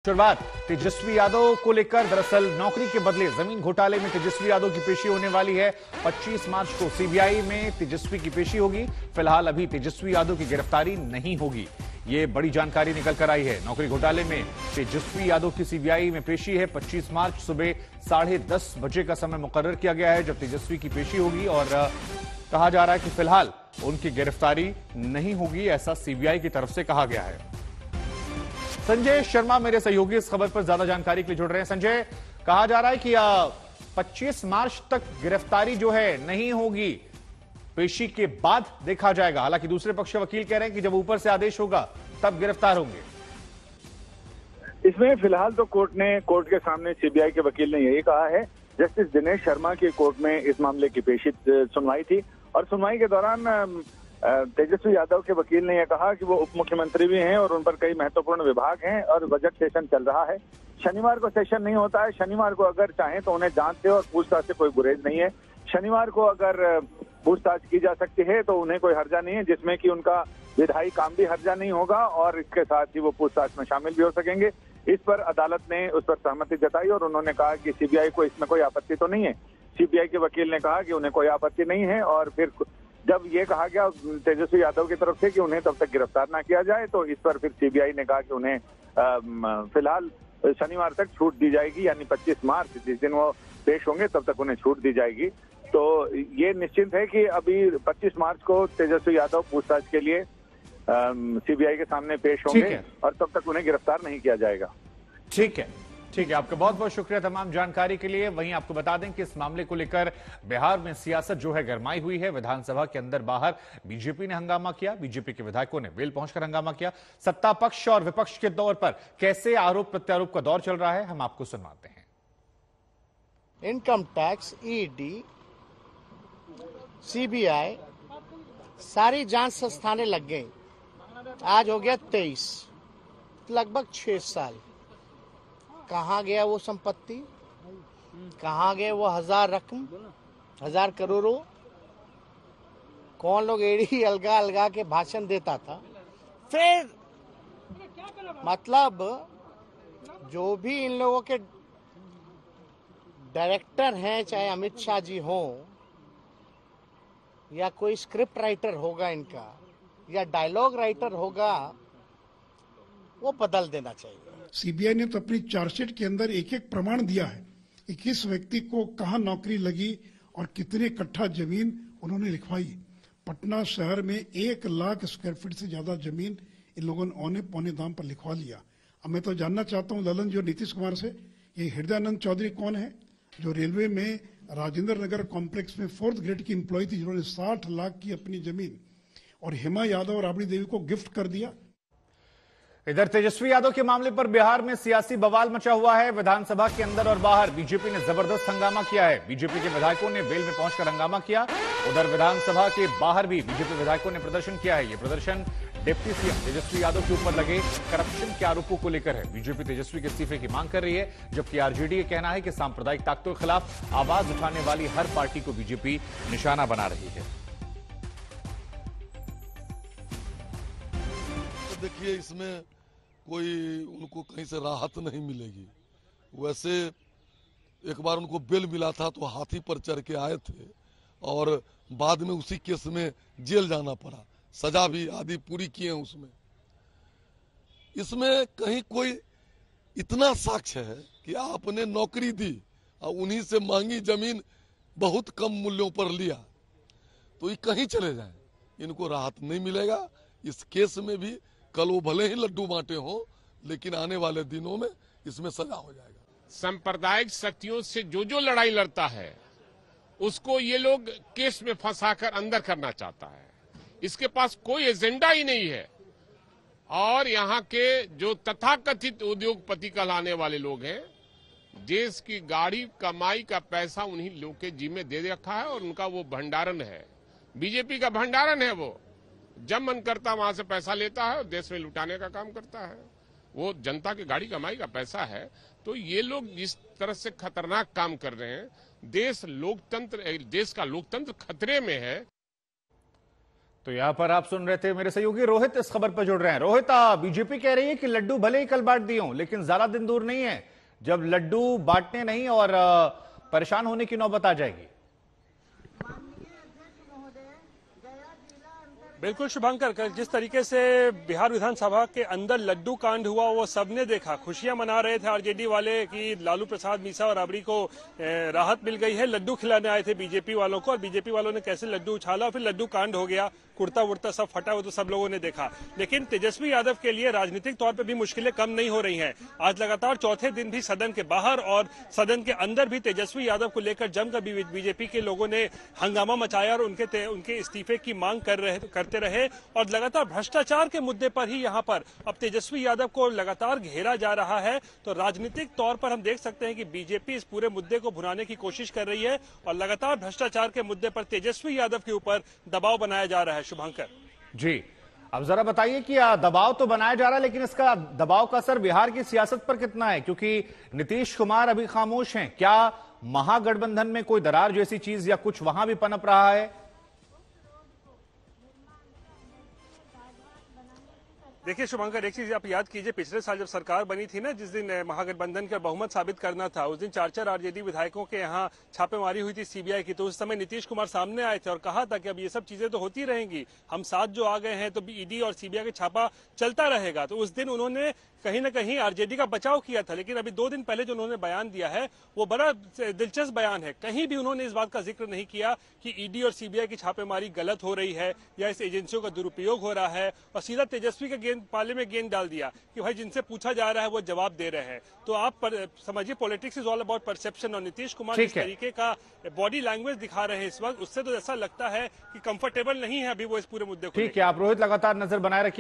शुरुआत तेजस्वी यादव को लेकर। दरअसल नौकरी के बदले जमीन घोटाले में तेजस्वी यादव की पेशी होने वाली है। 25 मार्च को सीबीआई में तेजस्वी की पेशी होगी। फिलहाल अभी तेजस्वी यादव की गिरफ्तारी नहीं होगी, ये बड़ी जानकारी निकल कर आई है। नौकरी घोटाले में तेजस्वी यादव की सीबीआई में पेशी है। 25 मार्च सुबह 10:30 बजे का समय मुकर्रर किया गया है जब तेजस्वी की पेशी होगी, और कहा जा रहा है कि फिलहाल उनकी गिरफ्तारी नहीं होगी, ऐसा सीबीआई की तरफ से कहा गया है। संजय शर्मा मेरे सहयोगी इस खबर पर ज्यादा जानकारी के लिए जुड़ रहे हैं। संजय, कहा जा रहा है कि 25 मार्च तक गिरफ्तारी जो है नहीं होगी, पेशी के बाद देखा जाएगा। हालांकि दूसरे पक्ष के वकील कह रहे हैं कि जब ऊपर से आदेश होगा तब गिरफ्तार होंगे। इसमें फिलहाल तो कोर्ट के सामने सीबीआई के वकील ने यही कहा है। जस्टिस दिनेश शर्मा की कोर्ट में इस मामले की पेशी सुनवाई थी, और सुनवाई के दौरान तेजस्वी यादव के वकील ने यह कहा कि वो उप मुख्यमंत्री भी हैं और उन पर कई महत्वपूर्ण विभाग हैं और बजट सेशन चल रहा है। शनिवार को सेशन नहीं होता है। शनिवार को अगर चाहें तो उन्हें जांच से और पूछताछ से कोई गुरेज नहीं है। शनिवार को अगर पूछताछ की जा सकती है तो उन्हें कोई हर्जा नहीं है, जिसमें कि उनका विधायी काम भी हर्जा नहीं होगा और इसके साथ ही वो पूछताछ में शामिल भी हो सकेंगे। इस पर अदालत ने उस पर सहमति जताई और उन्होंने कहा कि सीबीआई को इसमें कोई आपत्ति तो नहीं है। सीबीआई के वकील ने कहा कि उन्हें कोई आपत्ति नहीं है, और फिर जब ये कहा गया तेजस्वी यादव की तरफ से कि उन्हें तब तक गिरफ्तार ना किया जाए, तो इस पर फिर सीबीआई ने कहा कि उन्हें फिलहाल शनिवार तक छूट दी जाएगी, यानी 25 मार्च जिस दिन वो पेश होंगे तब तक उन्हें छूट दी जाएगी। तो ये निश्चित है कि अभी 25 मार्च को तेजस्वी यादव पूछताछ के लिए सीबीआई के सामने पेश होंगे और तब तक उन्हें गिरफ्तार नहीं किया जाएगा। ठीक है, आपका बहुत बहुत शुक्रिया तमाम जानकारी के लिए। वहीं आपको बता दें कि इस मामले को लेकर बिहार में सियासत जो है गरमाई हुई है। विधानसभा के अंदर बाहर बीजेपी ने हंगामा किया, बीजेपी के विधायकों ने वेल पहुंचकर हंगामा किया। सत्ता पक्ष और विपक्ष के दौर पर कैसे आरोप प्रत्यारोप का दौर चल रहा है, हम आपको सुनवाते हैं। इनकम टैक्स, ईडी, सीबीआई, सारी जांच संस्थानें लग गई। आज हो गया 23, लगभग 6 साल। कहाँ गया वो संपत्ति, कहाँ गए वो हजार करोड़ों? कौन लोग एड़ी अलगा के भाषण देता था? फिर मतलब जो भी इन लोगों के डायरेक्टर हैं, चाहे अमित शाह जी हों या कोई स्क्रिप्ट राइटर होगा इनका या डायलॉग राइटर होगा, वो बदल देना चाहिए। सीबीआई ने तो अपनी चार्जशीट के अंदर एक एक प्रमाण दिया है कि किस व्यक्ति को कहां नौकरी लगी और कितने कट्ठा जमीन उन्होंने लिखवाई। पटना शहर में 1 लाख स्क्वायर फीट से ज्यादा जमीन इन लोगों ने औने पौने दाम पर लिखवा लिया। अब मैं तो जानना चाहता हूं ललन जी और नीतीश कुमार से, ये हृदयानंद चौधरी कौन है जो रेलवे में राजेंद्र नगर कॉम्प्लेक्स में 4th ग्रेड की एम्प्लॉय थी, जिन्होंने 60 लाख की अपनी जमीन और हेमा यादव और राबड़ी देवी को गिफ्ट कर दिया। इधर तेजस्वी यादव के मामले पर बिहार में सियासी बवाल मचा हुआ है। विधानसभा के अंदर और बाहर बीजेपी ने जबरदस्त हंगामा किया है। बीजेपी के विधायकों ने वेल में पहुंचकर हंगामा किया। उधर विधानसभा के बाहर भी बीजेपी विधायकों ने प्रदर्शन किया है। यह प्रदर्शन डिप्टी सीएम तेजस्वी यादव के ऊपर लगे करप्शन के आरोपों को लेकर है। बीजेपी तेजस्वी के इस्तीफे की मांग कर रही है, जबकि आरजेडी का कहना है कि सांप्रदायिक ताकतों के खिलाफ आवाज उठाने वाली हर पार्टी को बीजेपी निशाना बना रही है। देखिए, इसमें कोई उनको कहीं से राहत नहीं मिलेगी। वैसे एक बार उनको बेल मिला था तो हाथी पर चढ़ के आए थे और बाद में उसी केस में जेल जाना पड़ा, सजा भी आदि पूरी किए हैं उसमें। इसमें कहीं कोई इतना साक्ष्य है कि आपने नौकरी दी और उन्हीं से महंगी जमीन बहुत कम मूल्यों पर लिया, तो ये कहीं चले जाएं, इनको राहत नहीं मिलेगा। इस केस में भी कल वो भले ही लड्डू बांटे हो, लेकिन आने वाले दिनों में इसमें सजा हो जाएगा। सांप्रदायिक शक्तियों से जो लड़ाई लड़ता है उसको ये लोग केस में फंसाकर अंदर करना चाहता है। इसके पास कोई एजेंडा ही नहीं है। और यहाँ के जो तथाकथित उद्योगपति कहलाने वाले लोग हैं, देश की गाड़ी कमाई का पैसा उन्हीं लोग के जिम्मे दे रखा है और उनका वो भंडारण है, बीजेपी का भंडारण है। वो जब मन करता वहां से पैसा लेता है और देश में लुटाने का काम करता है। वो जनता की गाड़ी कमाई का पैसा है। तो ये लोग जिस तरह से खतरनाक काम कर रहे हैं, देश का लोकतंत्र खतरे में है। तो यहां पर आप सुन रहे थे मेरे सहयोगी रोहित इस खबर पर जुड़ रहे हैं। रोहित, बीजेपी कह रही है कि लड्डू भले ही कल बांट दिए हों, लेकिन ज्यादा दिन दूर नहीं है जब लड्डू बांटने नहीं और परेशान होने की नौबत आ जाएगी। बिल्कुल शुभंकर, जिस तरीके से बिहार विधानसभा के अंदर लड्डू कांड हुआ वो सबने देखा। खुशियां मना रहे थे आरजेडी वाले कि लालू प्रसाद मीसा और राबड़ी को राहत मिल गई है। लड्डू खिलाने आए थे बीजेपी वालों को और बीजेपी वालों ने कैसे लड्डू उछाला और फिर लड्डू कांड हो गया, कुर्ता वुर्ता सब फटा हो, तो सब लोगों ने देखा। लेकिन तेजस्वी यादव के लिए राजनीतिक तौर पर भी मुश्किलें कम नहीं हो रही हैं। आज लगातार चौथे दिन भी सदन के बाहर और सदन के अंदर भी तेजस्वी यादव को लेकर जमकर बीजेपी के लोगों ने हंगामा मचाया और उनके इस्तीफे की मांग करते रहे और लगातार भ्रष्टाचार के मुद्दे पर ही यहां पर अब तेजस्वी यादव को लगातार घेरा जा रहा है। तो राजनीतिक तौर पर हम देख सकते हैं कि बीजेपी इस पूरे मुद्दे को भुनाने की कोशिश कर रही है और लगातार भ्रष्टाचार के मुद्दे पर तेजस्वी यादव के ऊपर दबाव बनाया जा रहा है। शुभंकर जी, अब जरा बताइए कि दबाव तो बनाया जा रहा है, लेकिन इसका दबाव का असर बिहार की सियासत पर कितना है? क्योंकि नीतीश कुमार अभी खामोश हैं। क्या महागठबंधन में कोई दरार जैसी चीज या कुछ वहां भी पनप रहा है? देखिए शुभंकर, एक चीज आप याद कीजिए, पिछले साल जब सरकार बनी थी ना, जिस दिन महागठबंधन का बहुमत साबित करना था, उस दिन 4 आरजेडी विधायकों के यहाँ छापेमारी हुई थी सीबीआई की। तो उस समय नीतीश कुमार सामने आए थे और कहा था कि अब ये सब चीजें तो होती रहेंगी, हम साथ जो आ गए हैं तो ईडी और सीबीआई का छापा चलता रहेगा। तो उस दिन उन्होंने कहीं ना कहीं आरजेडी का बचाव किया था। लेकिन अभी 2 दिन पहले जो उन्होंने बयान दिया है वो बड़ा दिलचस्प बयान है। कहीं भी उन्होंने इस बात का जिक्र नहीं किया कि ईडी और सीबीआई की छापेमारी गलत हो रही है या इस एजेंसियों का दुरुपयोग हो रहा है, और सीधा तेजस्वी के पाले में गेंद डाल दिया कि भाई जिनसे पूछा जा रहा है वो जवाब दे रहे हैं। तो आप समझिए, politics is all about perception. और नीतीश कुमार जिस तरीके का बॉडी लैंग्वेज दिखा रहे हैं इस वक्त, उससे तो ऐसा लगता है कि कंफर्टेबल नहीं है अभी वो इस पूरे मुद्दे को। ठीक है, आप रोहित लगातार नजर बनाए रखिए।